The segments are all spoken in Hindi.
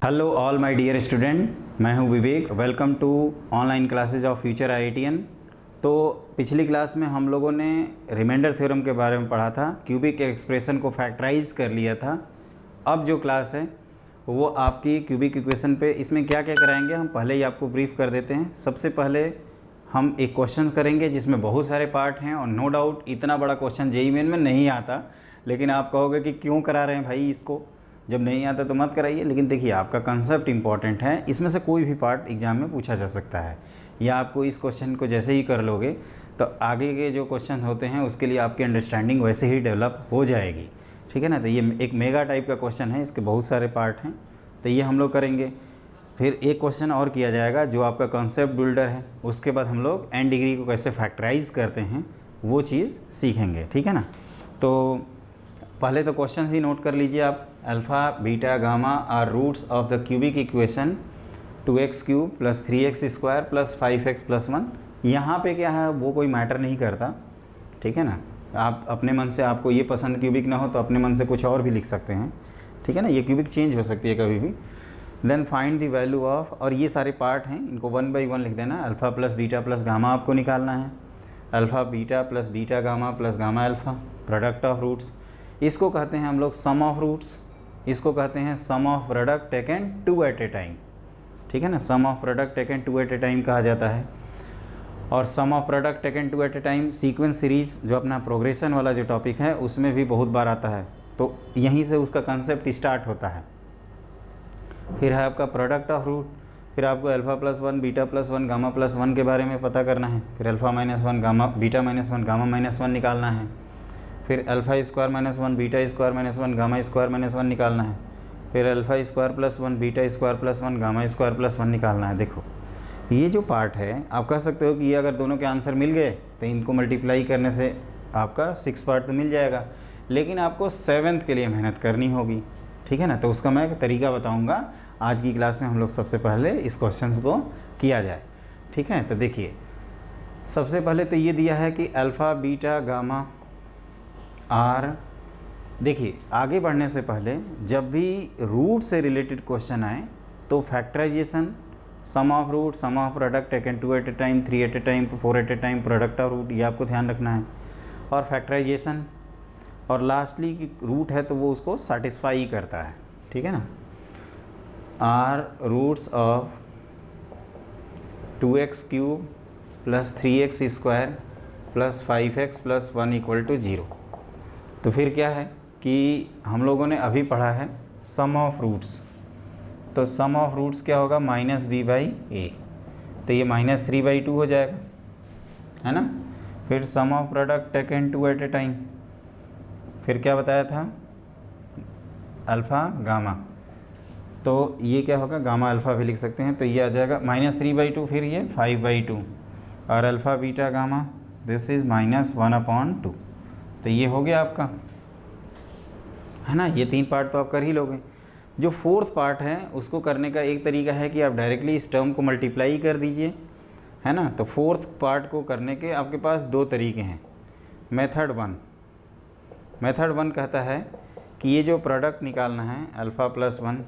Hello all my dear student, मैं हूं Vivek. Welcome to online classes of future IITian. तो पिछली क्लास में हम लोगों ने रिमाइंडर थ्योरम के बारे में पढ़ा था, क्यूबिक एक्सप्रेशन को फैक्टराइज कर लिया था। अब जो क्लास है वो आपकी क्यूबिक इक्वेशन पे, इसमें क्या क्या कराएंगे हम पहले ही आपको ब्रीफ कर देते हैं। सबसे पहले हम एक क्वेश्चन करेंगे जिसमें बहुत सारे पार्ट हैं और नो डाउट इतना बड़ा क्वेश्चन जेईई मेन में नहीं आता, लेकिन आप कहोगे कि क्यों करा रहे हैं भाई इसको, जब नहीं आता तो मत कराइए। लेकिन देखिए, आपका कंसेप्ट इंपॉर्टेंट है, इसमें से कोई भी पार्ट एग्जाम में पूछा जा सकता है, या आपको इस क्वेश्चन को जैसे ही कर लोगे तो आगे के जो क्वेश्चन होते हैं उसके लिए आपकी अंडरस्टैंडिंग वैसे ही डेवलप हो जाएगी। ठीक है ना। तो ये एक मेगा टाइप का क्वेश्चन है, इसके बहुत सारे पार्ट हैं, तो ये हम लोग करेंगे। फिर एक क्वेश्चन और किया जाएगा जो आपका कॉन्सेप्ट बिल्डर है, उसके बाद हम लोग एन डिग्री को कैसे फैक्टराइज करते हैं वो चीज़ सीखेंगे। ठीक है ना। तो पहले तो क्वेश्चन ही नोट कर लीजिए आप। Alpha beta gamma are roots of the cubic equation 2x cube plus 3x square plus 5x plus 1। यहाँ पे क्या है वो कोई मैटर नहीं करता। ठीक है ना। आप अपने मन से, आपको ये पसंद क्यूबिक ना हो तो अपने मन से कुछ और भी लिख सकते हैं। ठीक है ना। ये क्यूबिक चेंज हो सकती है कभी भी। Then find the value of, और ये सारे पार्ट हैं, इनको 1 बाई 1 लिख देना। Alpha plus beta plus gamma आपको निकालना है। Alpha beta plus beta gamma plus gamma alpha, product of roots. इसको कहते हैं हम लोग सम ऑफ रूट्स, इसको कहते हैं sum of product taken 2 at a time. ठीक है ना। Sum of product taken 2 at a time कहा जाता है। और sum of product taken 2 at a time sequence series, जो अपना प्रोग्रेशन वाला जो टॉपिक है उसमें भी बहुत बार आता है, तो यहीं से उसका कंसेप्ट स्टार्ट होता है। फिर है आपका प्रोडक्ट ऑफ रूट, फिर आपको alpha plus 1 beta plus 1 gamma plus 1 के बारे में पता करना है। फिर alpha minus 1 gamma beta minus 1 gamma minus 1 निकालना है। फिर alpha square minus 1 beta square minus 1 gamma square minus 1 निकालना है। फिर alpha square plus 1 beta square plus 1 gamma square plus 1 निकालना है। देखो, ये जो पार्ट है आप कह सकते हो कि ये अगर दोनों के आंसर मिल गए तो इनको मल्टीप्लाई करने से आपका 6 पार्ट तो मिल जाएगा, लेकिन आपको 7th के लिए मेहनत करनी होगी। ठीक है ना। तो उसका मैं एक तरीका बताऊँगा आज की क्लास में। हम लोग सबसे पहले इस क्वेश्चन को किया जाए। ठीक है। तो देखिए, सबसे पहले तो ये दिया है कि अल्फ़ा बीटा गामा आर। देखिए, आगे बढ़ने से पहले जब भी रूट से रिलेटेड क्वेश्चन आए तो factorization, sum of root, sum of product taken 2 at a time, 3 at a time, 4 at a time, product of root, ये आपको ध्यान रखना है। और फैक्टराइजेशन, और लास्टली की रूट है तो वो उसको सेटिस्फाई करता है। ठीक है ना। Are roots of 2x cube plus 3x square plus 5x plus 1 equal to 0। तो फिर क्या है कि हम लोगों ने अभी पढ़ा है सम ऑफ रूट्स, तो सम ऑफ रूट्स क्या होगा, माइनस बी बाई ए, तो ये माइनस 3/2 हो जाएगा, है ना। फिर sum of product taken 2 at a time, फिर क्या बताया था, अल्फ़ा गामा, तो ये क्या होगा, गामा अल्फ़ा भी लिख सकते हैं, तो ये आ जाएगा माइनस 3/2, फिर ये 5/2, और alpha beta gamma this is minus 1/2। तो ये हो गया आपका, है ना। ये 3 पार्ट तो आप कर ही लोगे। जो 4th पार्ट है उसको करने का एक तरीका है कि आप डायरेक्टली इस टर्म को मल्टीप्लाई कर दीजिए, है ना। तो 4th पार्ट को करने के आपके पास 2 तरीके हैं। मेथड 1 कहता है कि ये जो प्रोडक्ट निकालना है, अल्फ़ा प्लस 1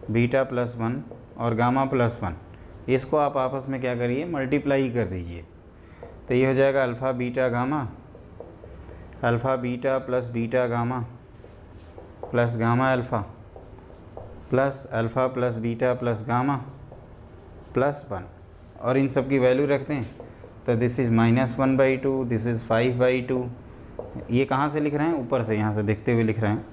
बीटा प्लस 1 और गामा प्लस 1, इसको आप आपस में क्या करिए, मल्टीप्लाई कर दीजिए। तो ये हो जाएगा alpha beta gamma, alpha beta plus beta gamma plus gamma alpha plus alpha plus beta plus gamma plus 1, और इन सब की वैल्यू रखते हैं। तो this is minus 1/2, this is 5/2। ये कहाँ से लिख रहे हैं, ऊपर से, यहाँ से देखते हुए लिख रहे हैं,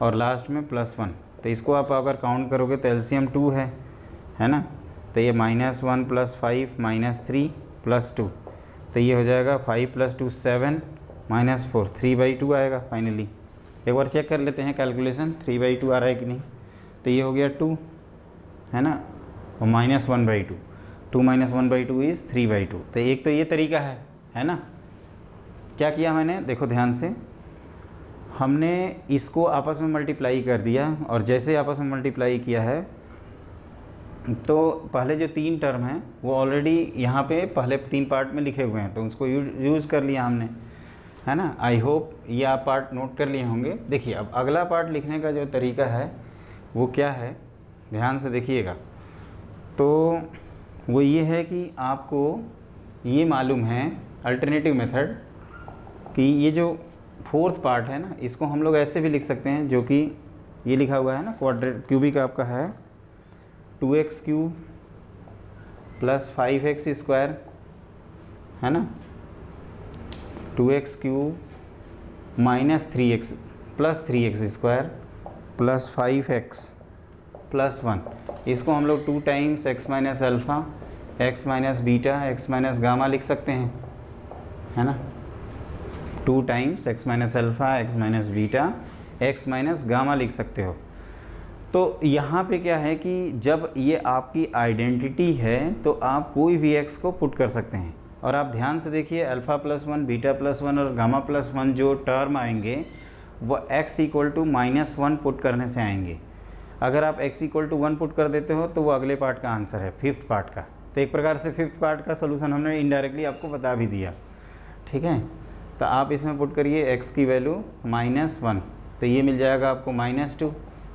और लास्ट में प्लस 1। तो इसको आप अगर काउंट करोगे तो एलसीएम 2 है ना। तो ये -1 + 5 -3 + 2, तो ये हो जाएगा 5 + 2 7 -4 3/2 आएगा फाइनली। एक बार चेक कर लेते हैं कैलकुलेशन, 3/2 आ रहा है कि नहीं। तो ये हो गया 2, है ना, और -1/2, 2 - 1/2 इज़ 3/2। तो एक तो ये तरीका है ना। क्या किया मैंने, देखो ध्यान से, हमने इसको आपस में मल्टीप्लाई कर दिया, और जैसे आपस में मल्टीप्लाई किया है तो पहले जो 3 टर्म हैं वो ऑलरेडी यहाँ पे पहले 3 पार्ट में लिखे हुए हैं, तो उसको यूज़ कर लिया हमने, है ना। आई होप ये आप पार्ट नोट कर लिए होंगे। देखिए, अब अगला पार्ट लिखने का जो तरीका है वो क्या है ध्यान से देखिएगा। तो वो ये है कि आपको ये मालूम है अल्टरनेटिव मेथड कि ये जो फोर्थ पार्ट है ना, इसको हम लोग ऐसे भी लिख सकते हैं, जो कि ये लिखा हुआ है ना, क्यूबिक आपका है 2x cube plus 5x square, है ना, 2x cube minus 3x plus 3x square plus 5x plus 1। इसको हम लोग 2 times x minus alpha x minus beta x minus gamma लिख सकते हैं, है ना, 2 times x minus alpha x minus beta x minus gamma लिख सकते हो। तो यहाँ पे क्या है कि जब ये आपकी आइडेंटिटी है तो आप कोई भी x को पुट कर सकते हैं। और आप ध्यान से देखिए, अल्फ़ा प्लस 1 बीटा प्लस 1 और गामा प्लस 1 जो टर्म आएंगे वो x इक्वल टू -1 पुट करने से आएंगे। अगर आप x इक्वल टू 1 पुट कर देते हो तो वो अगले पार्ट का आंसर है, फिफ्थ पार्ट का। तो एक प्रकार से फिफ्थ पार्ट का सोल्यूशन हमने इनडायरेक्टली आपको बता भी दिया, ठीक है। तो आप इसमें पुट करिए x की वैल्यू -1, तो ये मिल जाएगा आपको -2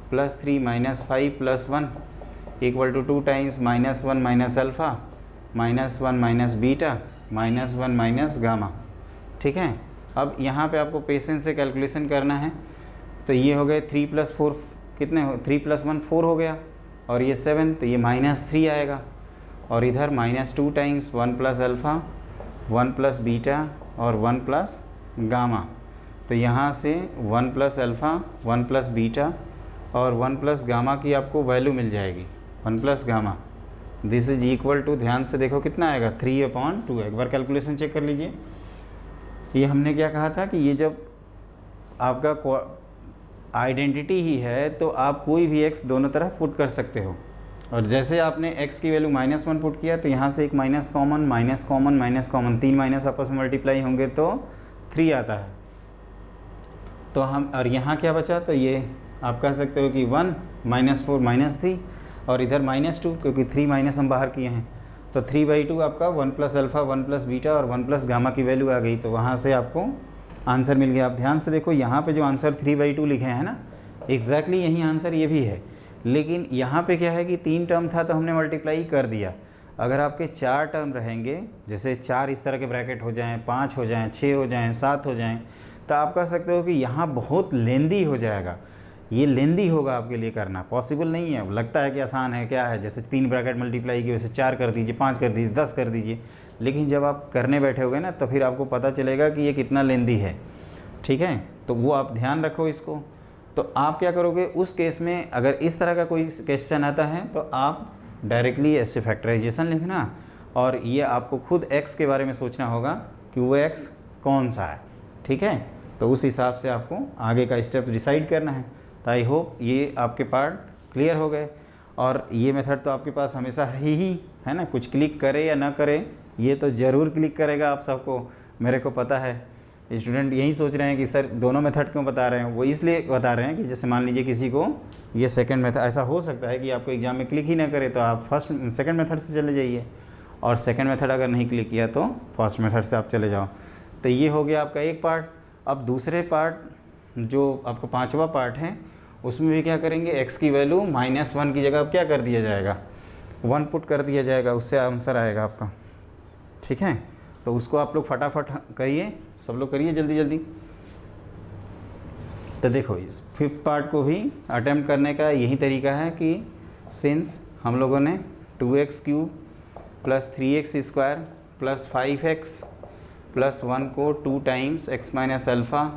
plus 3 minus 5 plus 1 equal to 2 times -1 minus alpha -1 minus beta -1 minus gamma, ठीक है। अब यहाँ पे आपको पेशेंस से कैलकुलेशन करना है। तो ये हो गए 3 प्लस 4 कितने हो, 3 प्लस 1 4 हो गया, और ये 7, तो ये -3 आएगा। और इधर -2 times 1 plus alpha 1 plus beta और 1 प्लस गामा। तो यहाँ से 1 प्लस अल्फ़ा 1 प्लस बीटा और 1 प्लस गामा की आपको वैल्यू मिल जाएगी, 1 plus gamma. This is equal to, ध्यान से देखो कितना आएगा, 3/2। एक बार कैलकुलेशन चेक कर लीजिए। ये हमने क्या कहा था कि ये जब आपका आइडेंटिटी ही है तो आप कोई भी x दोनों तरफ पुट कर सकते हो। और जैसे आपने x की वैल्यू -1 पुट किया तो यहाँ से एक minus common, minus common, minus common, 3 minus आपस में मल्टीप्लाई होंगे तो 3 आता है। तो हम, और यहाँ क्या बचा, तो ये आप कह सकते हो कि 1 -4 -3 और इधर -2, क्योंकि 3 माइनस हम बाहर किए हैं। तो 3/2 आपका 1 प्लस अल्फ़ा 1 प्लस बीटा और 1 प्लस गामा की वैल्यू आ गई। तो वहाँ से आपको आंसर मिल गया। आप ध्यान से देखो, यहाँ पे जो आंसर 3/2 लिखे हैं ना, एग्जैक्टली यही आंसर ये भी है। लेकिन यहाँ पे क्या है कि 3 टर्म था तो हमने मल्टीप्लाई कर दिया। अगर आपके 4 टर्म रहेंगे, जैसे 4 इस तरह के ब्रैकेट हो जाएँ, 5 हो जाएँ, 6 हो जाएँ, 7 हो जाएँ, तो आप कह सकते हो कि यहाँ बहुत लेंदी हो जाएगा। ये लेंदी होगा आपके लिए करना, पॉसिबल नहीं है। लगता है कि आसान है, क्या है, जैसे 3 ब्रैकेट मल्टीप्लाई की वैसे 4 कर दीजिए, 5 कर दीजिए, 10 कर दीजिए। लेकिन जब आप करने बैठे होगे ना तो फिर आपको पता चलेगा कि ये कितना लेंदी है, ठीक है। तो वो आप ध्यान रखो इसको। तो आप क्या करोगे उस केस में, अगर इस तरह का कोई क्वेश्चन आता है तो आप डायरेक्टली ऐसे फैक्टराइजेशन लिखना, और ये आपको खुद x के बारे में सोचना होगा कि वो x कौन सा है, ठीक है। तो उस हिसाब से आपको आगे का स्टेप डिसाइड करना है। तो आई होप ये आपके पार्ट क्लियर हो गए। और ये मेथड तो आपके पास हमेशा ही है ना, कुछ क्लिक करे या ना करे, ये तो ज़रूर क्लिक करेगा आप सबको, मेरे को पता है। स्टूडेंट यही सोच रहे हैं कि सर दोनों मेथड क्यों बता रहे हैं। वो इसलिए बता रहे हैं कि जैसे मान लीजिए किसी को ये सेकंड मेथड, ऐसा हो सकता है कि आपको एग्जाम में क्लिक ही ना करे, तो आप सेकंड मेथड से चले जाइए, और सेकंड मेथड अगर नहीं क्लिक किया तो फर्स्ट मेथड से आप चले जाओ। तो ये हो गया आपका एक पार्ट। अब दूसरे पार्ट जो आपका 5वां पार्ट है, उसमें भी क्या करेंगे, x की वैल्यू -1 की जगह अब क्या कर दिया जाएगा, 1 पुट कर दिया जाएगा, उससे आंसर आएगा आपका, ठीक है। तो उसको आप लोग फटाफट करिए, सब लोग करिए जल्दी जल्दी। तो देखो इस फिफ्थ पार्ट को भी अटेम्प्ट करने का यही तरीका है कि सिंस हम लोगों ने 2x cube plus 3x square plus 5x plus 1 को 2 times x minus alpha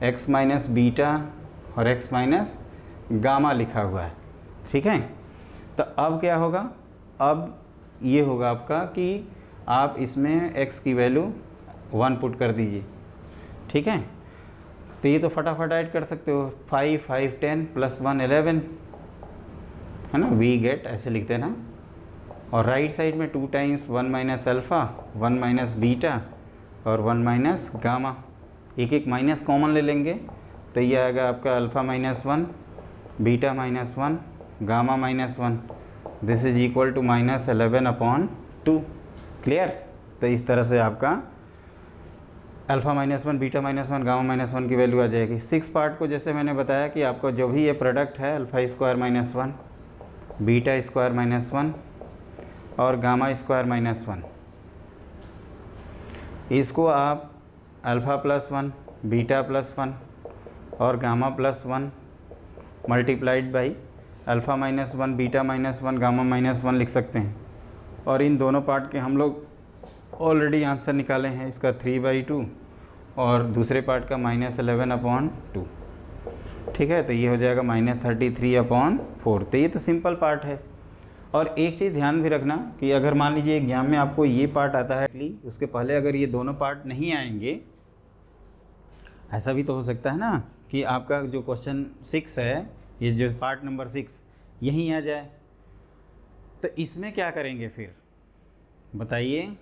x minus beta और x माइनस गामा लिखा हुआ है, ठीक है। तो अब क्या होगा, अब ये होगा आपका कि आप इसमें x की वैल्यू 1 पुट कर दीजिए, ठीक है। तो ये तो फटाफट ऐड कर सकते हो, 5 5 10 प्लस 1 11, है ना, वी गेट, ऐसे लिखते हैं ना। और राइट साइड में 2 times 1 minus alpha 1 minus beta और 1 माइनस गामा, एक एक माइनस कॉमन ले लेंगे, तो ये आएगा आपका alpha -1 beta -1 gamma -1, this is equal to -11/2। Clear. तो इस तरह से आपका अल्फ़ा -1 बीटा -1 गामा -1 की वैल्यू आ जाएगी। 6 पार्ट को जैसे मैंने बताया कि आपको जो भी ये प्रोडक्ट है alpha square -1 beta square minus 1 और गामा स्क्वायर माइनस 1। इसको आप अल्फ़ा प्लस 1, बीटा प्लस 1 और gamma plus 1 multiplied by alpha minus 1, beta minus 1, gamma minus 1 लिख सकते हैं। और इन दोनों पार्ट के हम लोग ऑलरेडी आंसर निकाले हैं, इसका 3/2 और दूसरे पार्ट का -11/2। ठीक है, तो ये हो जाएगा -33/4। तो ये तो सिंपल पार्ट है। और एक चीज़ ध्यान भी रखना कि अगर मान लीजिए एग्जाम में आपको ये पार्ट आता है, उसके पहले अगर ये दोनों पार्ट नहीं आएंगे, ऐसा भी तो हो सकता है ना कि आपका जो क्वेश्चन 6 है, ये जो पार्ट नंबर 6 यहीं आ जाए, तो इसमें क्या करेंगे फिर बताइए?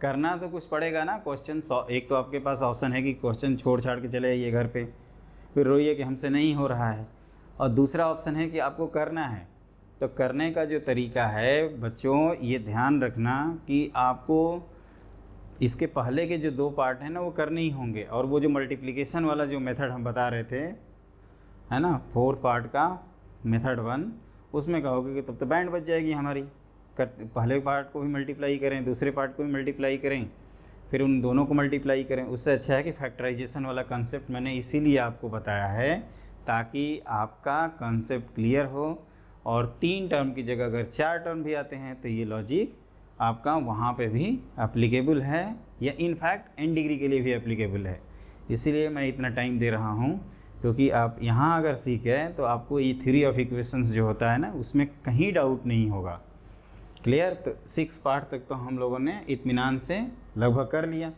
करना तो कुछ पड़ेगा ना क्वेश्चन। एक तो आपके पास ऑप्शन है कि क्वेश्चन छोड़ छाड़ के चले जाइए घर पे, फिर रोइए कि हमसे नहीं हो रहा है, और दूसरा ऑप्शन है कि आपको करना है। तो करने का जो तरीका है बच्चों, ये ध्यान रखना कि आपको इसके पहले के जो 2 पार्ट हैं ना वो करने ही होंगे। और वो जो मल्टीप्लिकेशन वाला जो मेथड हम बता रहे थे, है ना, 4th पार्ट का मेथड 1, उसमें कहोगे कि तब तो बैंड बच जाएगी हमारी। पहले पार्ट को भी मल्टीप्लाई करें, दूसरे पार्ट को भी मल्टीप्लाई करें, फिर उन दोनों को मल्टीप्लाई करें। उससे अच्छा है कि फैक्टराइजेशन वाला कंसेप्ट मैंने इसीलिए आपको बताया है, ताकि आपका कंसेप्ट क्लियर हो। और 3 टर्म की जगह अगर 4 टर्म भी आते हैं तो ये लॉजिक आपका वहाँ पे भी एप्लीकेबल है, या इनफैक्ट n डिग्री के लिए भी एप्लीकेबल है। इसीलिए मैं इतना टाइम दे रहा हूँ, क्योंकि आप यहाँ अगर सीख गए तो आपको ये थ्योरी ऑफ इक्वेशंस जो होता है ना, उसमें कहीं डाउट नहीं होगा। क्लियर? तो 6 पार्ट तक तो हम लोगों ने इत्मीनान से लगभग कर लिया।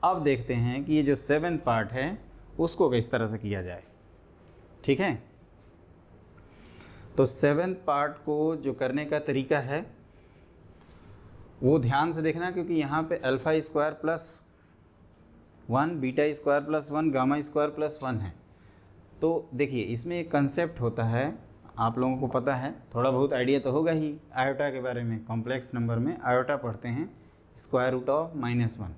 अब देखते हैं कि ये जो 7th पार्ट है उसको किस तरह से किया जाए। ठीक है, तो 7th पार्ट को जो करने का तरीका है वो ध्यान से देखना, क्योंकि यहाँ पे alpha square plus 1, beta square plus 1, gamma square plus 1 है। तो देखिए इसमें एक कंसेप्ट होता है, आप लोगों को पता है, थोड़ा बहुत आइडिया तो होगा ही आयोटा के बारे में। कॉम्प्लेक्स नंबर में आयोटा पढ़ते हैं, स्क्वायर रूट ऑफ -1,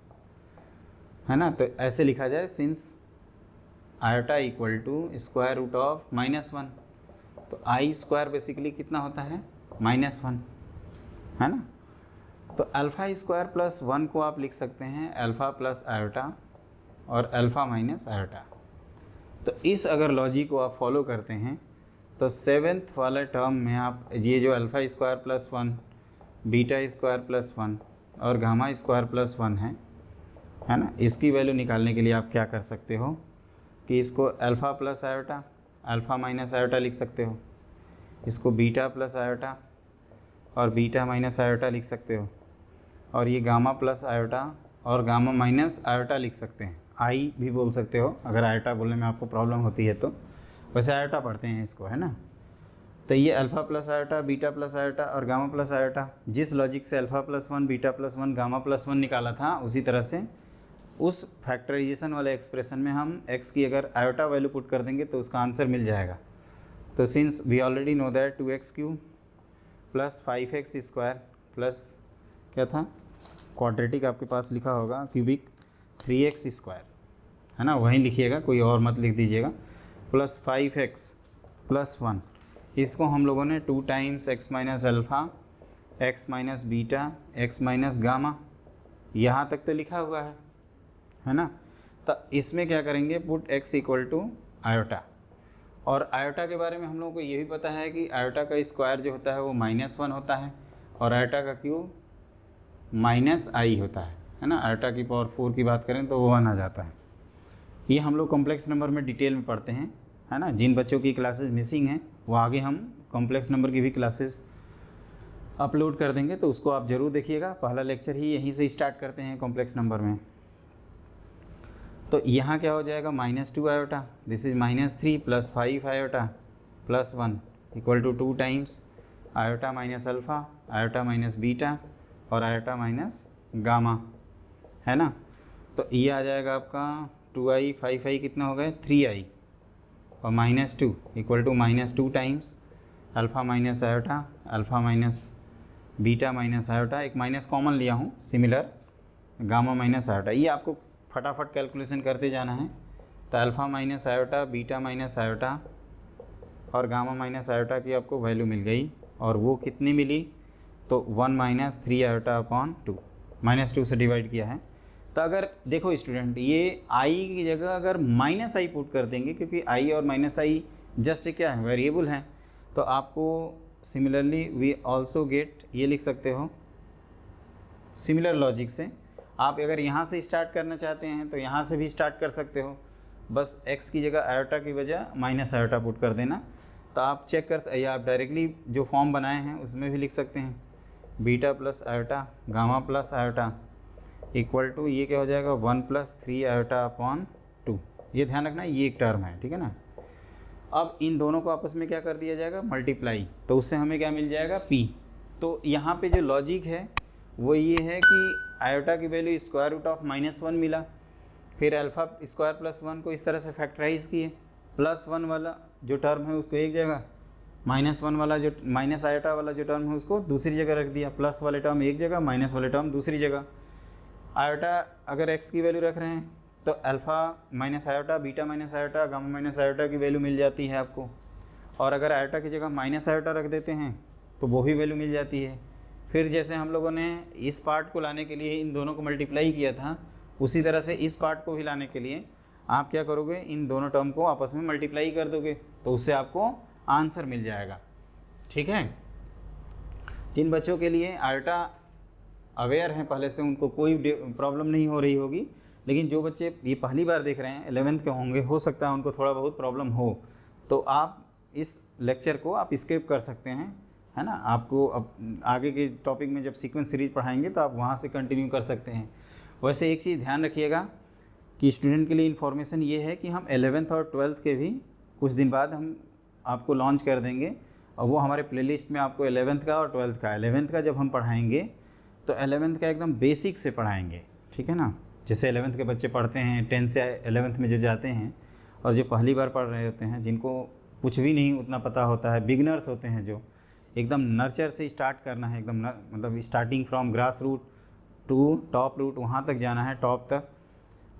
है ना। तो ऐसे लिखा जाए, since iota equal to square root of -1, तो आई स्क्वायर बेसिकली कितना होता है? -1, है ना। तो अल्फ़ा स्क्वायर प्लस 1 को आप लिख सकते हैं अल्फ़ा प्लस आयोटा और अल्फ़ा माइनस आयोटा। तो इस अगर लॉजिक को आप फॉलो करते हैं तो 7th वाले टर्म में आप ये जो alpha square plus 1, beta square plus 1 और गामा स्क्वायर प्लस 1 है ना, इसकी वैल्यू निकालने के लिए आप क्या कर सकते हो कि इसको alpha plus iota, alpha minus iota लिख सकते हो, इसको बीटा प्लस आयोटा और बीटा माइनस आयोटा लिख सकते हो, और ये गामा प्लस आयोटा और गामा माइनस आयोटा लिख सकते हैं। आई भी बोल सकते हो अगर आयोटा बोलने में आपको प्रॉब्लम होती है तो, वैसे आयोटा पढ़ते हैं इसको, है ना। तो ये alpha plus iota, beta plus iota और गामा प्लस आयोटा, जिस लॉजिक से alpha plus 1, beta plus 1, gamma plus 1 निकाला था, उसी तरह से उस फैक्टराइजेशन वाले एक्सप्रेशन में हम x की अगर आयोटा वैल्यू पुट कर देंगे तो उसका आंसर मिल जाएगा। तो since we already know that 2x³ plus 5x square plus क्या था, क्वाड्रेटिक आपके पास लिखा होगा क्यूबिक 3x स्क्वायर, है ना, वहीं लिखिएगा, कोई और मत लिख दीजिएगा, प्लस 5x प्लस 1, इसको हम लोगों ने 2 times x minus alpha, x minus beta, x minus gamma, यहाँ तक तो लिखा हुआ है ना। तो इसमें क्या करेंगे, put x equal to iota. और आयोटा के बारे में हम लोगों को ये भी पता है कि आयोटा का स्क्वायर जो होता है वो -1 होता है, और आयोटा का क्यूब -i होता है ना। आयोटा की पावर 4 की बात करें तो वो 1 आ जाता है। ये हम लोग कॉम्प्लेक्स नंबर में डिटेल में पढ़ते हैं, है ना। जिन बच्चों की क्लासेस मिसिंग हैं वो आगे हम कॉम्प्लेक्स नंबर की भी क्लासेस अपलोड कर देंगे, तो उसको आप ज़रूर देखिएगा। पहला लेक्चर ही यहीं से स्टार्ट करते हैं कॉम्प्लेक्स नंबर में। तो यहाँ क्या हो जाएगा, -2 iota, this is -3 plus 5 iota plus 1 equal to 2 times iota minus alpha, iota minus beta और आयोटा माइनस गामा, है ना। तो ये आ जाएगा आपका 2i, 5i कितना हो गए 3i, और -2 equal to -2 times alpha minus iota, alpha minus beta minus iota, एक माइनस कॉमन लिया हूँ, सिमिलर गामा माइनस आयोटा। ये आपको फटाफट कैलकुलेशन करते जाना है। तो alpha minus iota, beta minus iota और गामा माइनस आयोटा की आपको वैल्यू मिल गई और वो कितनी मिली, तो 1 माइनस 3 आयोटा अपॉन 2, -2 से डिवाइड किया है। तो अगर देखो स्टूडेंट, ये आई की जगह अगर माइनस आई पुट कर देंगे, क्योंकि आई और माइनस आई जस्ट क्या है, वेरिएबल हैं, तो आपको सिमिलरली वी ऑल्सो गेट, ये लिख सकते हो सिमिलर लॉजिक से। आप अगर यहाँ से स्टार्ट करना चाहते हैं तो यहाँ से भी स्टार्ट कर सकते हो, बस x की जगह आयोटा की बजाय माइनस आयोटा पुट कर देना। तो आप चेक कर, या आप डायरेक्टली जो फॉर्म बनाए हैं उसमें भी लिख सकते हैं, beta plus iota gamma plus iota equal to ये क्या हो जाएगा, 1 प्लस 3 आयोटा अपॉन 2। ये ध्यान रखना, ये एक टर्म है, ठीक है ना। अब इन दोनों को आपस में क्या कर दिया जाएगा, मल्टीप्लाई, तो उससे हमें क्या मिल जाएगा, p। तो यहाँ पे जो लॉजिक है वो ये है कि आयोटा की वैल्यू स्क्वायर रूट ऑफ -1 मिला, फिर अल्फ़ा स्क्वायर प्लस 1 को इस तरह से फैक्टराइज किए, प्लस 1 वाला जो टर्म है उसको एक जगह, -1 वाला जो माइनस आयोटा वाला जो टर्म है उसको दूसरी जगह रख दिया, प्लस वाले टर्म एक जगह, माइनस वाले टर्म दूसरी जगह। आयोटा अगर x की वैल्यू रख रहे हैं तो alpha minus iota, beta minus iota, gamma minus iota की वैल्यू मिल जाती है आपको, और अगर आयोटा की जगह माइनस आयोटा रख देते हैं तो वो भी वैल्यू मिल जाती है। फिर जैसे हम लोगों ने इस पार्ट को लाने के लिए इन दोनों को मल्टीप्लाई किया था, उसी तरह से इस पार्ट को भी लाने के लिए आप क्या करोगे, इन दोनों टर्म को आपस में मल्टीप्लाई कर दोगे, तो उससे आपको आंसर मिल जाएगा, ठीक है। जिन बच्चों के लिए आयोटा अवेयर हैं पहले से, उनको कोई प्रॉब्लम नहीं हो रही होगी, लेकिन जो बच्चे ये पहली बार देख रहे हैं, 11th के होंगे, हो सकता है उनको थोड़ा बहुत प्रॉब्लम हो, तो आप इस लेक्चर को आप स्किप कर सकते हैं, है ना। आपको अब आगे के टॉपिक में जब सीक्वेंस सीरीज पढ़ाएंगे तो आप वहाँ से कंटिन्यू कर सकते हैं। वैसे एक चीज़ ध्यान रखिएगा कि स्टूडेंट के लिए इन्फॉर्मेशन ये है कि हम 11th और 12th के भी कुछ दिन बाद हम आपको लॉन्च कर देंगे, और वो हमारे प्लेलिस्ट में आपको 11th का और 12th का, 11th का जब हम पढ़ाएंगे तो 11th का एकदम बेसिक से पढ़ाएंगे, ठीक है ना। जैसे 11th के बच्चे पढ़ते हैं, 10th से 11th में जो जाते हैं और जो पहली बार पढ़ रहे होते हैं, जिनको कुछ भी नहीं उतना पता होता है, बिगनर्स होते हैं, जो एकदम नर्चर से स्टार्ट करना है, एकदम मतलब starting from grass root to top root, वहाँ तक जाना है, टॉप तक,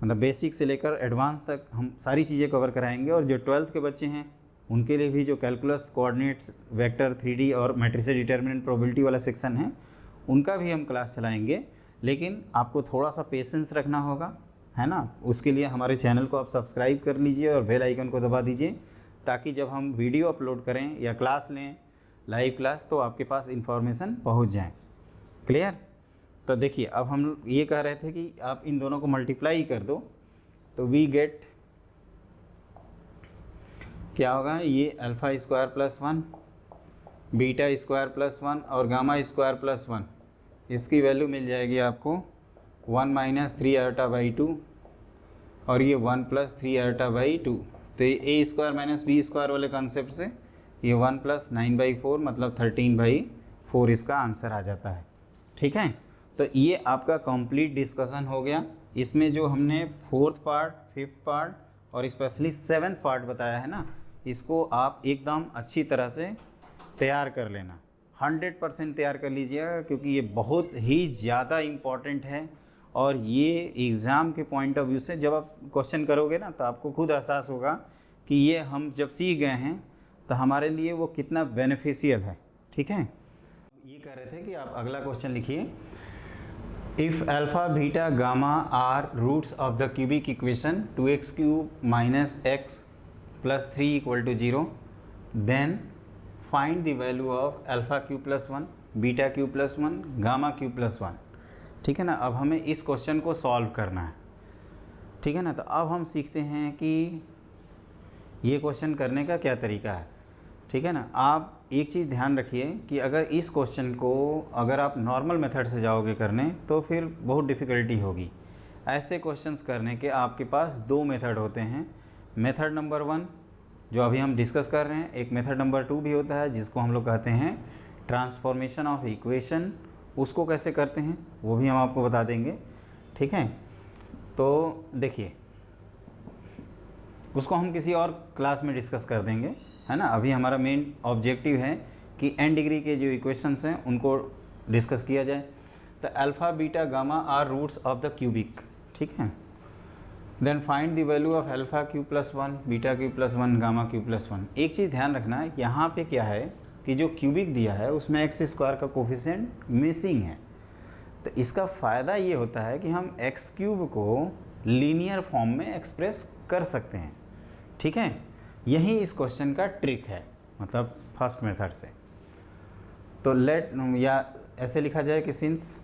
मतलब बेसिक से लेकर एडवांस तक हम सारी चीज़ें कवर कराएंगे। और जो 12th के बच्चे हैं उनके लिए भी जो कैलकुलस, कोऑर्डिनेट्स, वेक्टर, 3D और मैट्रिसेस डिटर्मिनेंट, प्रोबेबिलिटी वाला सेक्शन है, उनका भी हम क्लास चलाएंगे। लेकिन आपको थोड़ा सा पेशेंस रखना होगा, है ना। उसके लिए हमारे चैनल को आप सब्सक्राइब कर लीजिए और बेल आइकन को दबा दीजिए, ताकि जब हम वीडियो अपलोड करें या क्लास लें, लाइव क्लास, तो आपके पास इन्फॉर्मेशन पहुंच जाए। क्लियर। तो देखिए, अब हम ये कह रहे थे कि आप इन दोनों को मल्टीप्लाई कर दो तो वी गेट क्या होगा, ये alpha square plus 1, beta square plus 1 और गामा स्क्वायर प्लस 1, इसकी वैल्यू मिल जाएगी आपको 1 माइनस 3 आयोटा बाई 2, और ये 1 प्लस 3 आयोटा बाई 2। तो ये ए स्क्वायर माइनस बी स्क्वायर वाले कॉन्सेप्ट से ये 1 प्लस 9/4 मतलब 13/4 इसका आंसर आ जाता है, ठीक है। तो ये आपका कंप्लीट डिस्कशन हो गया। इसमें जो हमने 4th पार्ट, 5th पार्ट और स्पेशली 7th पार्ट बताया है ना, इसको आप एकदम अच्छी तरह से तैयार कर लेना, 100% तैयार कर लीजिएगा, क्योंकि ये बहुत ही ज़्यादा इम्पॉर्टेंट है। और ये एग्ज़ाम के पॉइंट ऑफ व्यू से जब आप क्वेश्चन करोगे ना, तो आपको खुद एहसास होगा कि ये हम जब सीख गए हैं तो हमारे लिए वो कितना बेनिफिशियल है, ठीक है। ये कह रहे थे कि आप अगला क्वेश्चन लिखिए, if alpha beta gamma are roots of the cubic equation 2x³ minus x plus 3 equal to 0, then find the value of alpha cube plus 1, beta cube plus 1, gamma cube plus 1, ठीक है ना। अब हमें इस क्वेश्चन को सॉल्व करना है, ठीक है ना। तो अब हम सीखते हैं कि ये क्वेश्चन करने का क्या तरीका है, ठीक है ना। आप एक चीज़ ध्यान रखिए कि अगर इस क्वेश्चन को अगर आप नॉर्मल मेथड से जाओगे करने तो फिर बहुत डिफ़िकल्टी होगी। ऐसे क्वेश्चंस करने के आपके पास 2 मेथड होते हैं। मेथड नंबर 1 जो अभी हम डिस्कस कर रहे हैं, एक मेथड नंबर 2 भी होता है जिसको हम लोग कहते हैं ट्रांसफॉर्मेशन ऑफ इक्वेशन। उसको कैसे करते हैं वो भी हम आपको बता देंगे, ठीक है। तो देखिए, उसको हम किसी और क्लास में डिस्कस कर देंगे, है ना। अभी हमारा मेन ऑब्जेक्टिव है कि n डिग्री के जो इक्वेशंस हैं उनको डिस्कस किया जाए। तो alpha beta gamma are roots of the cubic, ठीक है। Then find the value of alpha cube plus 1, beta cube plus 1, gamma cube plus 1। एक चीज़ ध्यान रखना है, यहाँ पे क्या है, कि जो क्यूबिक दिया है उसमें एक्स स्क्वायर का कोफिशिएंट मिसिंग है। तो इसका फ़ायदा ये होता है कि हम एक्स क्यूब को लीनियर फॉर्म में एक्सप्रेस कर सकते हैं। ठीक है, यही इस क्वेश्चन का ट्रिक है, मतलब फर्स्ट मेथड से। तो लेट या ऐसे लिखा जाए कि since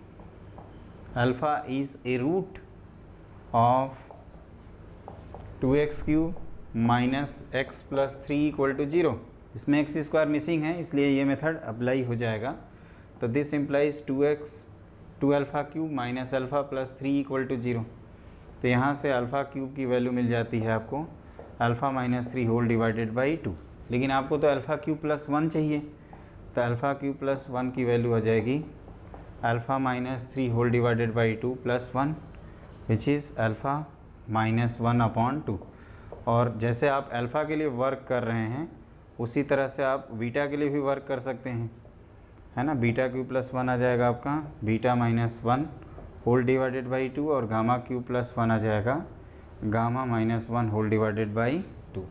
alpha is a root of 2x cube minus x plus 3 equal to 0, इसमें एक्स स्क्वायर मिसिंग है इसलिए ये मेथड अप्लाई हो जाएगा। तो this implies 2 alpha cube minus alpha plus 3 equal to 0। तो यहाँ से अल्फ़ा क्यूब की वैल्यू मिल जाती है आपको alpha minus 3 whole divided by 2, लेकिन आपको तो अल्फ़ा क्यूब प्लस 1 चाहिए। तो अल्फ़ा क्यूब प्लस 1 की वैल्यू आ जाएगी alpha minus 3 whole divided by 2 plus 1 which is alpha minus 1 upon 2। और जैसे आप अल्फ़ा के लिए वर्क कर रहे हैं उसी तरह से आप बीटा के लिए भी वर्क कर सकते हैं, है ना। बीटा क्यूब प्लस 1 आ जाएगा आपका beta minus 1 whole divided by 2, और गामा क्यूब प्लस 1 आ जाएगा gamma minus 1 whole divided by 2।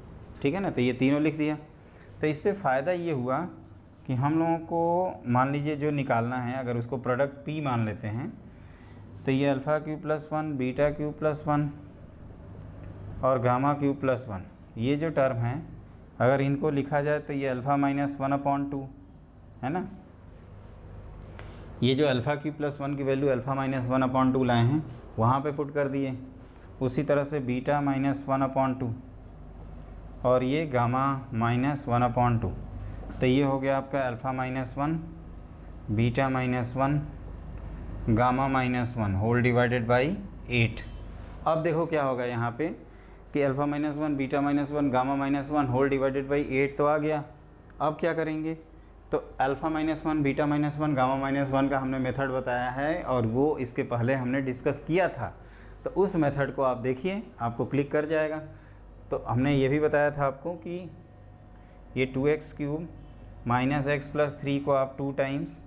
ठीक है ना, तो ये तीनों लिख दिया। तो इससे फ़ायदा ये हुआ कि हम लोगों को मान लीजिए जो निकालना है, अगर उसको प्रोडक्ट पी मान लेते हैं तो ये alpha cube plus 1 beta cube plus 1 और गामा क्यूब प्लस 1, ये जो टर्म है अगर इनको लिखा जाए तो ये अल्फ़ा माइनस 1 अपॉन 2 है ना। ये जो अल्फ़ा क्यूब प्लस 1 की वैल्यू अल्फ़ा माइनस 1 अपॉन 2 लाए हैं वहाँ पे पुट कर दिए। उसी तरह से बीटा माइनस 1 अपॉन 2 और ये गामा माइनस 1 अपॉन 2। तो ये हो गया आपका alpha minus 1 beta minus 1 gamma minus 1 whole divided by 8। अब देखो क्या होगा यहाँ पे कि alpha minus 1 beta minus 1 gamma minus 1 whole divided by 8 तो आ गया। अब क्या करेंगे, तो alpha minus 1 beta minus 1 gamma minus 1 का हमने मेथड बताया है और वो इसके पहले हमने डिस्कस किया था। तो उस मेथड को आप देखिए, आपको क्लिक कर जाएगा। तो हमने ये भी बताया था आपको कि ये 2x cube minus x plus 3 को आप 2 times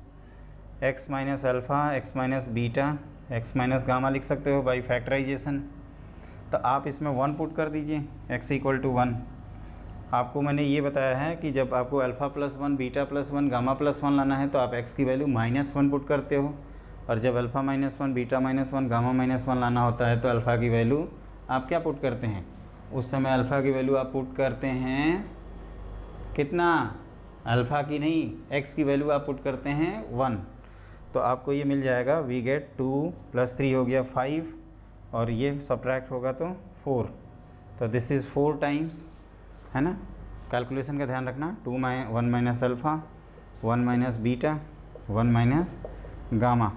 x minus alpha x minus beta x minus gamma लिख सकते हो बाई फैक्टराइजेशन। तो आप इसमें 1 पुट कर दीजिए, x इक्वल टू 1। आपको मैंने ये बताया है कि जब आपको alpha plus 1 beta plus 1 gamma plus 1 लाना है तो आप x की वैल्यू माइनस 1 पुट करते हो, और जब alpha minus 1 beta minus 1 gamma minus 1 लाना होता है तो अल्फ़ा की वैल्यू आप क्या पुट करते हैं, उस समय अल्फ़ा की वैल्यू आप पुट करते हैं कितना, अल्फ़ा की नहीं x की वैल्यू आप पुट करते हैं 1। तो आपको ये मिल जाएगा वी गेट 2 प्लस 3 हो गया 5 और ये सब्ट्रैक्ट होगा तो 4। तो दिस इज़ 4 टाइम्स, है ना। कैलकुलेशन का ध्यान रखना, 1 minus alpha 1 minus beta 1 minus gamma.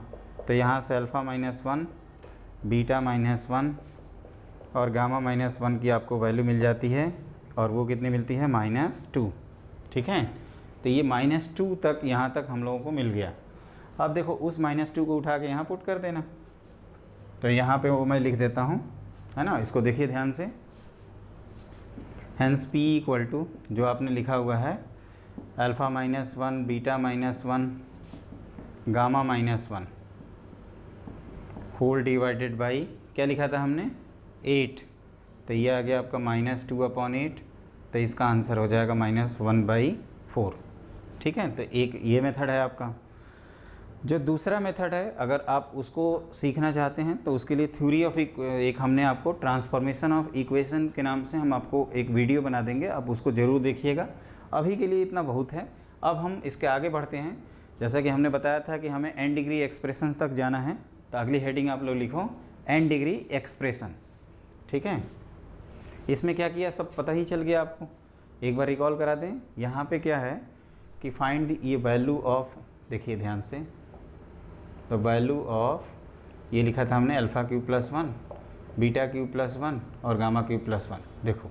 तो यहाँ से अल्फ़ा माइनस 1 बीटा माइनस 1 और गामा माइनस 1 की आपको वैल्यू मिल जाती है, और वो कितनी मिलती है -2। ठीक है, तो ये -2 तक यहाँ तक हम लोगों को मिल गया। अब देखो उस -2 को उठा के यहाँ पुट कर देना। तो यहाँ पे वो मैं लिख देता हूँ, है ना। इसको देखिए ध्यान से, हेंस p इक्वल टू जो आपने लिखा हुआ है alpha minus 1 beta minus 1 gamma minus 1 whole divided by क्या लिखा था हमने 8। तो ये आ गया आपका -2 अपॉन 8। तो इसका आंसर हो जाएगा -1/4। ठीक है, तो एक ये मेथड है आपका। जो दूसरा मेथड है, अगर आप उसको सीखना चाहते हैं तो उसके लिए थ्योरी ऑफ एक हमने आपको ट्रांसफॉर्मेशन ऑफ इक्वेशन के नाम से हम आपको एक वीडियो बना देंगे, आप उसको ज़रूर देखिएगा। अभी के लिए इतना बहुत है। अब हम इसके आगे बढ़ते हैं। जैसा कि हमने बताया था कि हमें n डिग्री एक्सप्रेशन तक जाना है, तो अगली हेडिंग आप लोग लिखो n डिग्री एक्सप्रेशन। ठीक है, इसमें क्या किया सब पता ही चल गया आपको। एक बार रिकॉल करा दें। यहाँ पे क्या है कि फाइंड द ये वैल्यू ऑफ, देखिए ध्यान से, तो वैल्यू ऑफ ये लिखा था हमने alpha cube plus 1 beta cube plus 1 और गामा क्यूब प्लस 1। देखो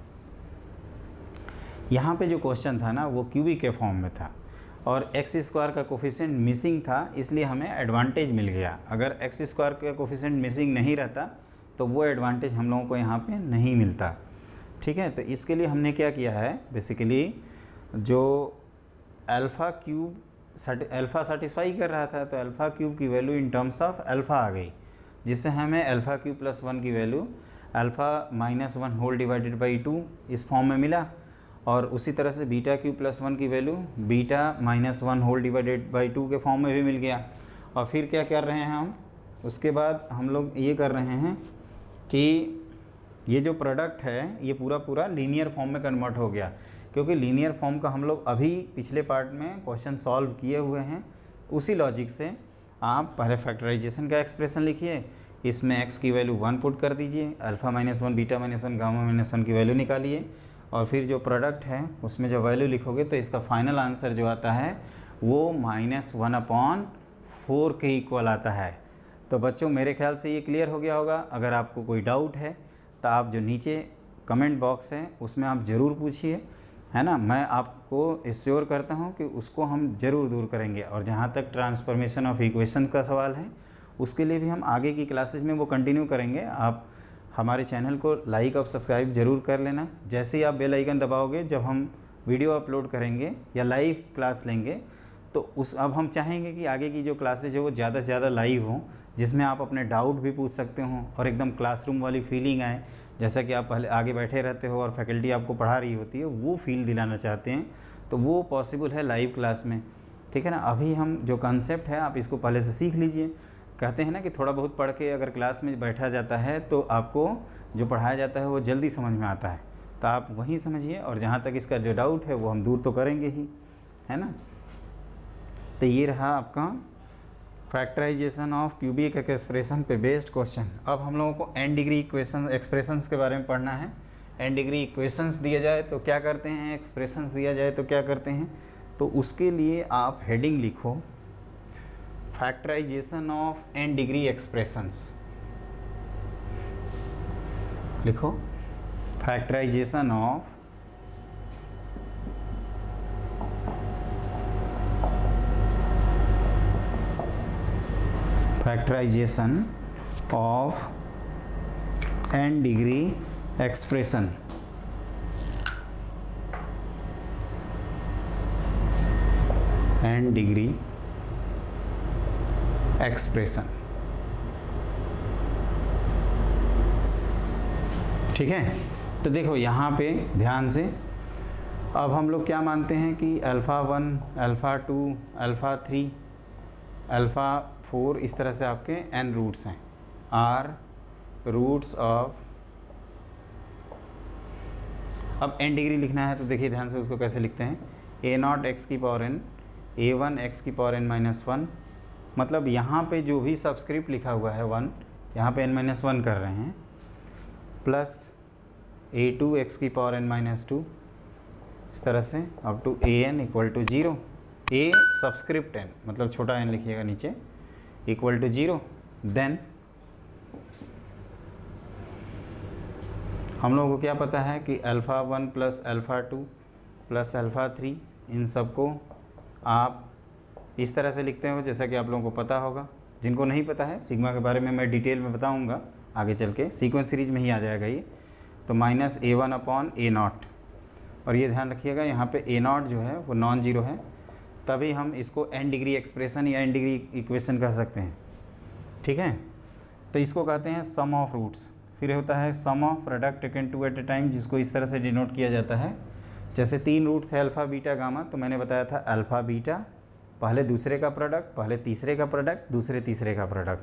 यहाँ पे जो क्वेश्चन था ना वो क्यूबिक के फॉर्म में था और एक्स स्क्वायर का कोफिशिएंट मिसिंग था, इसलिए हमें एडवांटेज मिल गया। अगर एक्स स्क्वायर का कोफिशिएंट मिसिंग नहीं रहता तो वो एडवांटेज हम लोगों को यहाँ पे नहीं मिलता। ठीक है, तो इसके लिए हमने क्या किया है, बेसिकली जो अल्फ़ा क्यूब अल्फ़ा सेटिस्फाई कर रहा था तो अल्फ़ा क्यूब की value in terms of alpha आ गई, जिससे हमें अल्फ़ा क्यूब प्लस 1 की value alpha minus 1 whole divided by 2 इस फॉर्म में मिला। और उसी तरह से बीटा क्यू प्लस 1 की value beta minus 1 whole divided by 2 के फॉर्म में भी मिल गया। और फिर क्या कर रहे हैं हम, उसके बाद हम लोग ये कर रहे हैं कि ये जो प्रोडक्ट है ये पूरा पूरा लीनियर फॉर्म में कन्वर्ट हो गया, क्योंकि लीनियर फॉर्म का हम लोग अभी पिछले पार्ट में क्वेश्चन सॉल्व किए हुए हैं। उसी लॉजिक से आप पहले फैक्टराइजेशन का एक्सप्रेशन लिखिए, इसमें x की वैल्यू 1 पुट कर दीजिए, alpha minus 1 beta minus 1 gamma minus 1 की वैल्यू निकालिए, और फिर जो प्रोडक्ट है उसमें जो वैल्यू लिखोगे तो इसका फाइनल आंसर जो आता है वो -1/4 के इक्वल आता है। तो बच्चों मेरे ख्याल से ये क्लियर हो गया होगा। अगर आपको कोई डाउट है तो आप जो नीचे कमेंट बॉक्स है उसमें आप ज़रूर पूछिए, है ना। मैं आपको एश्योर करता हूँ कि उसको हम ज़रूर दूर करेंगे। और जहाँ तक ट्रांसफॉर्मेशन ऑफ इक्वेशन का सवाल है उसके लिए भी हम आगे की क्लासेस में वो कंटिन्यू करेंगे। आप हमारे चैनल को लाइक और सब्सक्राइब ज़रूर कर लेना। जैसे ही आप बेल आइकन दबाओगे, जब हम वीडियो अपलोड करेंगे या लाइव क्लास लेंगे तो अब हम चाहेंगे कि आगे की जो क्लासेज है वो ज़्यादा से ज़्यादा लाइव हों, जिसमें आप अपने डाउट भी पूछ सकते हो और एकदम क्लासरूम वाली फीलिंग आए, जैसा कि आप पहले आगे बैठे रहते हो और फैकल्टी आपको पढ़ा रही होती है, वो फील दिलाना चाहते हैं तो वो पॉसिबल है लाइव क्लास में, ठीक है ना। अभी हम जो कंसेप्ट है आप इसको पहले से सीख लीजिए। कहते हैं ना कि थोड़ा बहुत पढ़ के अगर क्लास में बैठा जाता है तो आपको जो पढ़ाया जाता है वो जल्दी समझ में आता है, तो आप वहीं समझिए। और जहाँ तक इसका जो डाउट है वो हम दूर तो करेंगे ही, है ना। तो ये रहा आपका फैक्टराइजेशन ऑफ क्यूबिक एक्सप्रेशन पे बेस्ड क्वेश्चन। अब हम लोगों को n डिग्री इक्वेशन एक्सप्रेशंस के बारे में पढ़ना है। n डिग्री इक्वेशंस दिया जाए तो क्या करते हैं, एक्सप्रेशंस दिया जाए तो क्या करते हैं, तो उसके लिए आप हेडिंग लिखो factorization of n degree expressions. लिखो factorization of n degree expression. n degree expression, ठीक है। तो देखो यहाँ पे ध्यान से, अब हम लोग क्या मानते हैं कि अल्फ़ा 1, अल्फ़ा 2, अल्फ़ा 3, अल्फ़ा 4 इस तरह से आपके n रूट्स हैं, आर रूट्स ऑफ। अब n डिग्री लिखना है तो देखिए ध्यान से उसको कैसे लिखते हैं, a0 x की पावर n, a1 x की पावर n-1, मतलब यहाँ पे जो भी सबस्क्रिप्ट लिखा हुआ है 1, यहाँ पे n-1 कर रहे हैं, प्लस a2 x की पावर n-2, इस तरह से up to an equal to 0, a subscript n मतलब छोटा n लिखिएगा नीचे, इक्वल टू 0। देन हम लोगों को क्या पता है कि alpha 1 plus alpha 2 plus alpha 3, इन सब को आप इस तरह से लिखते हो जैसा कि आप लोगों को पता होगा। जिनको नहीं पता है सिग्मा के बारे में मैं डिटेल में बताऊंगा आगे चल के, सीक्वेंस सीरीज में ही आ जाएगा ये। तो -a1/a0, और ये ध्यान रखिएगा यहाँ पे a0 जो है वो नॉन जीरो है, तभी हम इसको n डिग्री एक्सप्रेशन या n डिग्री इक्वेशन कह सकते हैं, ठीक है। तो इसको कहते हैं सम ऑफ रूट्स। फिर होता है sum of product taken two at a time, जिसको इस तरह से डिनोट किया जाता है। जैसे 3 रूट थे अल्फ़ा बीटा गामा, तो मैंने बताया था अल्फ़ा बीटा पहले दूसरे का प्रोडक्ट, पहले तीसरे का प्रोडक्ट, दूसरे तीसरे का प्रोडक्ट।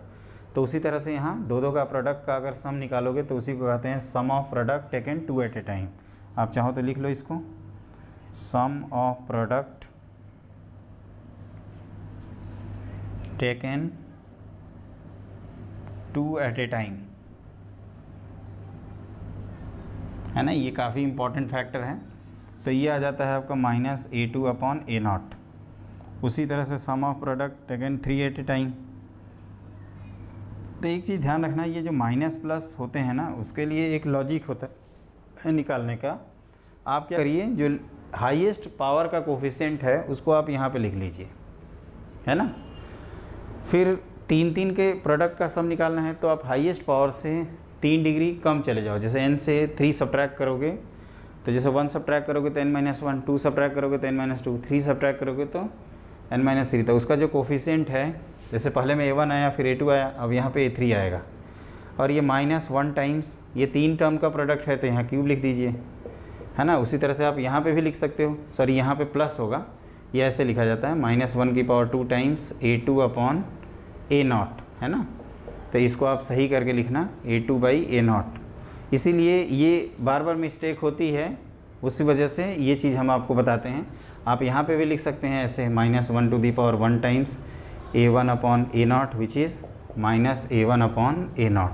तो उसी तरह से यहाँ दो का प्रोडक्ट का अगर सम निकालोगे तो उसी को कहते हैं sum of product taken two at a time. आप चाहो तो लिख लो इसको, sum of product taken two at a time, है ना। ये काफ़ी इंपॉर्टेंट फैक्टर है। तो ये आ जाता है आपका -a2/a0। उसी तरह से sum of product taken 3 at a time. तो एक चीज़ ध्यान रखना, ये जो माइनस प्लस होते हैं ना, उसके लिए एक लॉजिक होता है निकालने का। आप क्या करिए, जो हाईएस्ट पावर का कोफिशिएंट है उसको आप यहाँ पे लिख लीजिए, है ना। फिर 3 के प्रोडक्ट का सम निकालना है तो आप हाईएस्ट पावर से 3 डिग्री कम चले जाओ। जैसे n से 3 सब्ट्रैक्ट करोगे तो जैसे 1 सब्ट्रैक्ट करोगे तो n-1, 2 सब्ट्रैक्ट करोगे तो n-2, 3 सब्ट्रैक्ट करोगे तो n-3। तो उसका जो कोफिशिएंट है, जैसे पहले में a1 आया फिर a2 आया, अब यहाँ पे a3 आएगा। और ये -1 टाइम्स ये 3 टर्म का प्रोडक्ट है तो यहाँ क्यूब लिख दीजिए, है ना। उसी तरह से आप यहाँ पे भी लिख सकते हो, सॉरी यहाँ पे प्लस होगा, ये ऐसे लिखा जाता है -1/2 टाइम्स A2/A0, है ना। तो इसको आप सही करके लिखना A2/A0। इसीलिए ये बार बार मिस्टेक होती है, उसी वजह से ये चीज़ हम आपको बताते हैं। आप यहाँ पे भी लिख सकते हैं ऐसे -1/1 times A1/A0 which is -A1/A0,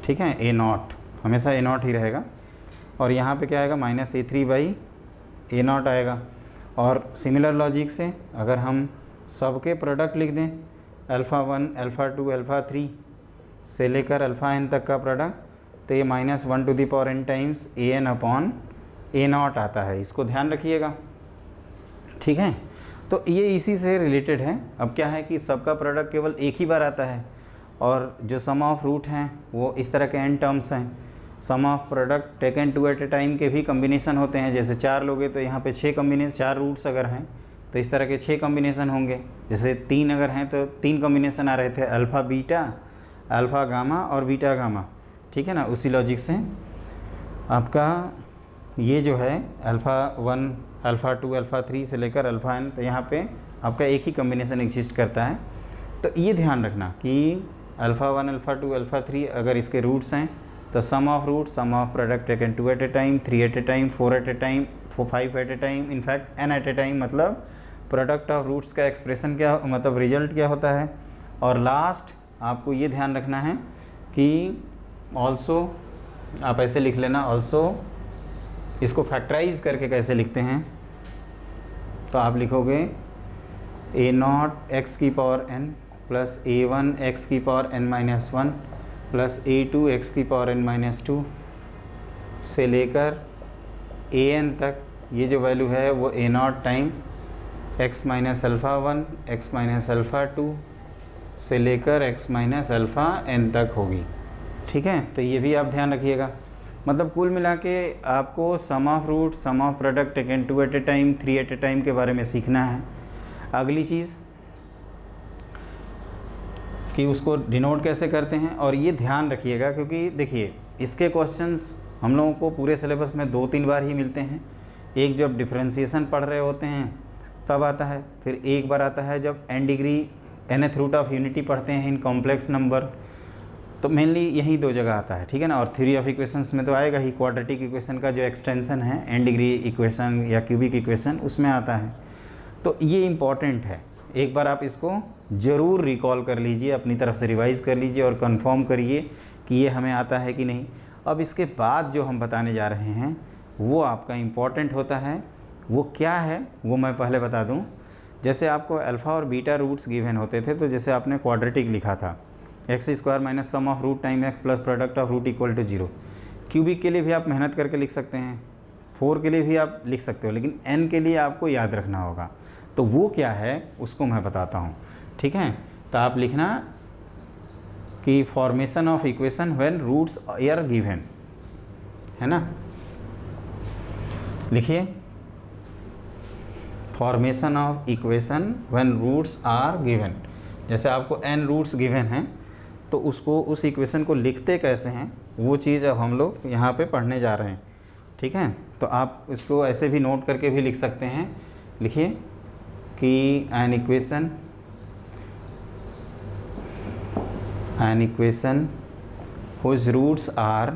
ठीक है। A0 हमेशा A0 ही रहेगा। और यहाँ पे क्या आएगा -A3/A0 आएगा। और सिमिलर लॉजिक से अगर हम सबके प्रोडक्ट लिख दें α1 α2 α3 से लेकर αn तक का प्रोडक्ट, तो ये -1/n टाइम्स AN/A0 आता है। इसको ध्यान रखिएगा, ठीक है। तो ये इसी से रिलेटेड है। अब क्या है कि सबका प्रोडक्ट केवल एक ही बार आता है, और जो सम ऑफ रूट हैं वो इस तरह के n टर्म्स हैं। Sum of product taken 2 at a time के भी कम्बिनेशन होते हैं। जैसे 4 लोगे तो यहाँ पे 6 कम्बिनेशन, 4 रूट्स अगर हैं तो इस तरह के 6 कम्बिनेशन होंगे। जैसे 3 अगर हैं तो 3 कम्बिनेशन आ रहे थे, अल्फ़ा बीटा, अल्फ़ा गामा और बीटा गामा, ठीक है ना। उसी लॉजिक से आपका ये जो है α1 α2 α3 से लेकर αn, तो यहाँ पे आपका एक ही कम्बिनेशन एग्जिस्ट करता है। तो ये ध्यान रखना कि α1 α2 α3 अगर इसके रूट्स हैं तो sum of root, sum of product taken 2 at a time, 3 at a time, 4 at a time, 5 at a time, in fact n at a time, मतलब प्रोडक्ट ऑफ रूट्स का एक्सप्रेशन क्या, मतलब रिजल्ट क्या होता है। और लास्ट आपको ये ध्यान रखना है कि ऑल्सो आप ऐसे लिख लेना, ऑल्सो इसको फैक्टराइज करके कैसे लिखते हैं, तो आप लिखोगे A0 x की power n plus A1 x की power n-1 plus A2 x की पावर n-2 से लेकर An तक ये जो वैल्यू है वो A0 time x minus α1 x minus α2 से लेकर x माइनस αn तक होगी, ठीक है। तो ये भी आप ध्यान रखिएगा। मतलब कुल मिला के आपको sum of root, sum of product taken 2 at a time, 3 at a time के बारे में सीखना है। अगली चीज़ कि उसको डिनोट कैसे करते हैं, और ये ध्यान रखिएगा क्योंकि देखिए इसके क्वेश्चंस हम लोगों को पूरे सिलेबस में 2-3 बार ही मिलते हैं। एक जब डिफरेंशिएशन पढ़ रहे होते हैं तब आता है, फिर एक बार आता है जब n degree nth root of unity पढ़ते हैं इन कॉम्प्लेक्स नंबर, तो मेनली यही 2 जगह आता है, ठीक है ना। और थ्योरी ऑफ इक्वेशंस में तो आएगा ही, क्वाड्रेटिक इक्वेशन का जो एक्सटेंशन है n डिग्री इक्वेशन या क्यूबिक इक्वेशन उसमें आता है। तो ये इम्पॉर्टेंट है, एक बार आप इसको ज़रूर रिकॉल कर लीजिए, अपनी तरफ से रिवाइज कर लीजिए और कंफर्म करिए कि ये हमें आता है कि नहीं। अब इसके बाद जो हम बताने जा रहे हैं वो आपका इम्पॉर्टेंट होता है। वो क्या है वो मैं पहले बता दूं। जैसे आपको अल्फ़ा और बीटा रूट्स गिवन होते थे, तो जैसे आपने क्वाड्रेटिक लिखा था x² minus sum of root time x plus product of root equal to 0। Cubic के लिए भी आप मेहनत करके लिख सकते हैं, 4 के लिए भी आप लिख सकते हो, लेकिन n के लिए आपको याद रखना होगा। तो वो क्या है उसको मैं बताता हूँ, ठीक है। तो आप लिखना कि formation of equation when roots are given, है ना। लिखिए formation of equation when roots are given. जैसे आपको n रूट्स गिवन हैं तो उसको, उस इक्वेशन को लिखते कैसे हैं वो चीज़ अब हम लोग यहाँ पे पढ़ने जा रहे हैं, ठीक है। तो आप इसको ऐसे भी नोट करके भी लिख सकते हैं। लिखिए कि an equation whose roots are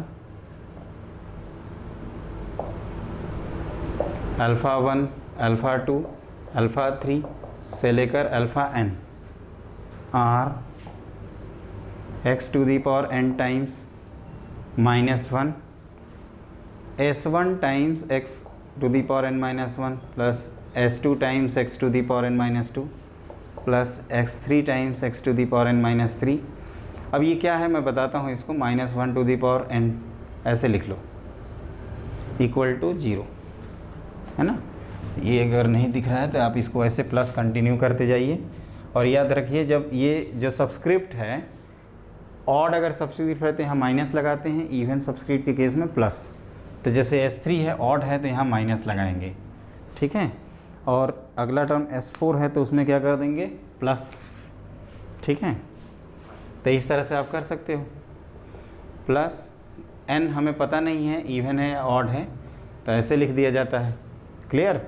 α1 α2 α3 से लेकर αn are x to the power n times -1 s1 times x to the power n -1 plus s2 times x to the power n -2 plus x3 times x to the power n -3। अब ये क्या है मैं बताता हूँ इसको, -1 टू दी पावर n ऐसे लिख लो इक्वल टू 0, है ना। ये अगर नहीं दिख रहा है तो आप इसको ऐसे प्लस कंटिन्यू करते जाइए। और याद रखिए जब ये जो सब्सक्रिप्ट है, ऑड अगर सब्सक्रिप्ट है तो यहाँ माइनस लगाते हैं, इवन सब्सक्रिप्ट के केस में प्लस। तो जैसे S3 है, ऑड है तो यहाँ माइनस लगाएंगे, ठीक है। और अगला टर्म S4 है तो उसमें क्या कर देंगे, प्लस, ठीक है। तो इस तरह से आप कर सकते हो। प्लस n हमें पता नहीं है इवन है या ऑड है, तो ऐसे लिख दिया जाता है। क्लियर।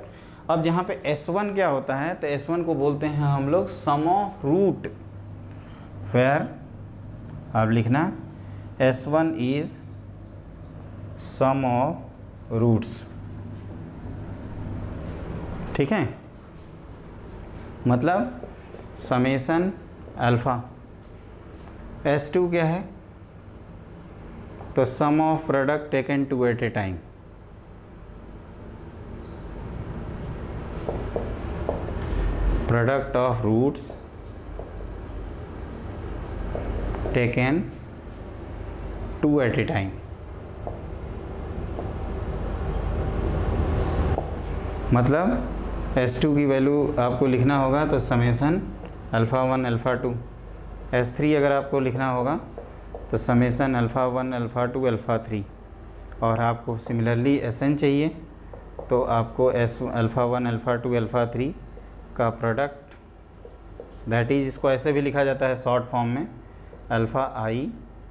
अब जहाँ पे S1 क्या होता है, तो S1 को बोलते हैं हम लोग सम ऑफ रूट, वेयर आप लिखना S1 is some of roots. ठीक है, मतलब समेशन अल्फ़ा। S2 क्या है, तो sum of product taken two at a time. Product of roots taken two at a time. मतलब S2 की वैल्यू आपको लिखना होगा तो समेशन अल्फ़ा 1 अल्फ़ा 2। S3 अगर आपको लिखना होगा तो समेशन अल्फ़ा 1 अल्फ़ा 2 अल्फ़ा 3। और आपको सिमिलरली Sn चाहिए तो आपको अल्फ़ा 1 अल्फ़ा 2 अल्फ़ा 3 का प्रोडक्ट, दैट इज़ इसको ऐसे भी लिखा जाता है शॉर्ट फॉर्म में अल्फ़ा आई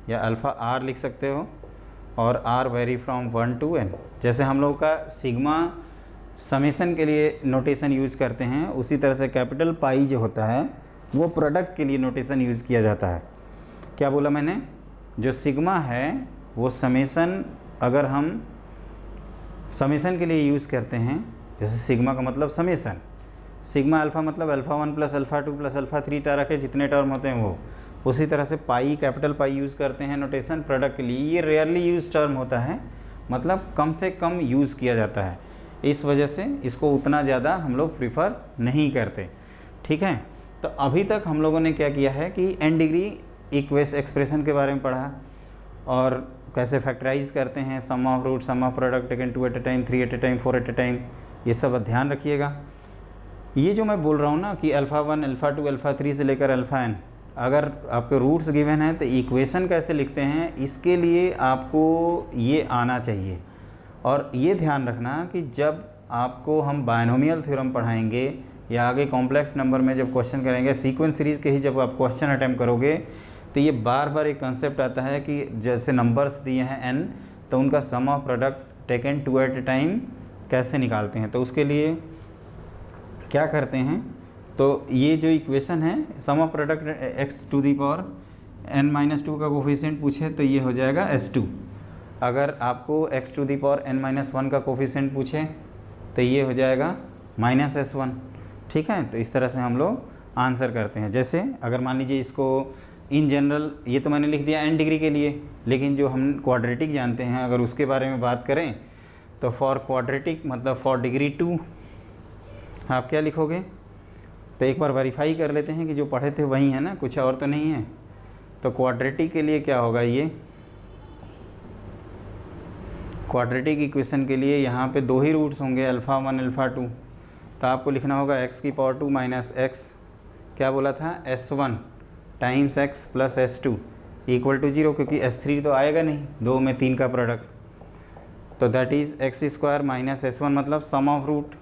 या अल्फ़ा आर लिख सकते हो, और r vary from 1 to n। जैसे हम लोग का सिग्मा समेशन के लिए नोटेशन यूज़ करते हैं, उसी तरह से कैपिटल पाई जो होता है वो प्रोडक्ट के लिए नोटेशन यूज़ किया जाता है। क्या बोला मैंने, जो सिग्मा है वो समेशन, अगर हम समेशन के लिए यूज़ करते हैं, जैसे सिग्मा का मतलब समेशन, सिग्मा अल्फ़ा मतलब alpha 1 plus alpha 2 plus alpha 3 तरह के जितने टर्म होते हैं वो, उसी तरह से पाई कैपिटल पाई यूज़ करते हैं नोटेशन प्रोडक्ट के लिए। ये रेयरली यूज टर्म होता है, मतलब कम से कम यूज़ किया जाता है, इस वजह से इसको उतना ज़्यादा हम लोग प्रीफर नहीं करते। ठीक है, तो अभी तक हम लोगों ने क्या किया है कि n डिग्री इक्वेस एक्सप्रेशन के बारे में पढ़ा, और कैसे फैक्टराइज करते हैं sum of root, sum of product taken 2 at a time, 3 at a time, 4 at a time, ये सब ध्यान रखिएगा। ये जो मैं बोल रहा हूँ ना कि अल्फ़ा 1 अल्फ़ा 2 अल्फ़ा 3 से लेकर अल्फ़ा n, अगर आपके रूट्स गिवन है तो इक्वेशन कैसे लिखते हैं, इसके लिए आपको ये आना चाहिए। और ये ध्यान रखना कि जब आपको हम बायनोमियल थ्योरम पढ़ाएंगे या आगे कॉम्प्लेक्स नंबर में जब क्वेश्चन करेंगे, सीक्वेंस सीरीज़ के ही जब आप क्वेश्चन अटैम्प्ट करोगे, तो ये बार बार एक कंसेप्ट आता है कि जैसे नंबर्स दिए हैं n, तो उनका sum of product taken 2 at a time कैसे निकालते हैं। तो उसके लिए क्या करते हैं, तो ये जो इक्वेशन है sum of product x to the power n-2 का कोफिशिएंट पूछे तो ये हो जाएगा S2। अगर आपको x to the power n-1 का कोफिशिएंट पूछे तो ये हो जाएगा -S1। ठीक है, तो इस तरह से हम लोग आंसर करते हैं। जैसे अगर मान लीजिए इसको इन जनरल, ये तो मैंने लिख दिया n डिग्री के लिए, लेकिन जो हम क्वाड्रेटिक जानते हैं अगर उसके बारे में बात करें तो फॉर क्वाड्रेटिक मतलब फॉर डिग्री 2 आप क्या लिखोगे, तो एक बार वेरीफाई कर लेते हैं कि जो पढ़े थे वही है ना, कुछ और तो नहीं है। तो क्वाड्रेटिक के लिए क्या होगा, ये क्वाड्रेटिक इक्वेशन के लिए यहाँ पे दो ही रूट्स होंगे अल्फ़ा 1 अल्फ़ा 2, तो आपको लिखना होगा x की पावर 2 माइनस एक्स, क्या बोला था S1 times x plus S2 equal to 0, क्योंकि S3 तो आएगा नहीं, 2 में 3 का प्रोडक्ट, तो that is x square minus S1 मतलब sum of root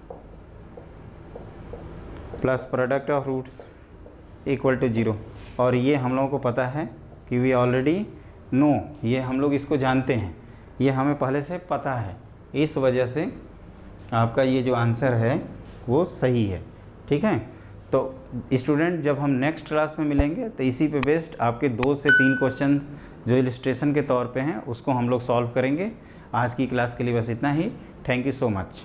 plus product of roots equal to 0। और ये हम लोगों को पता है कि वी ऑलरेडी नो, ये हम लोग इसको जानते हैं, ये हमें पहले से पता है, इस वजह से आपका ये जो आंसर है वो सही है। ठीक है, तो स्टूडेंट जब हम नेक्स्ट क्लास में मिलेंगे तो इसी पे बेस्ड आपके 2 से 3 क्वेश्चन जो इलस्ट्रेशन के तौर पे हैं उसको हम लोग सॉल्व करेंगे। आज की क्लास के लिए बस इतना ही। Thank you so much.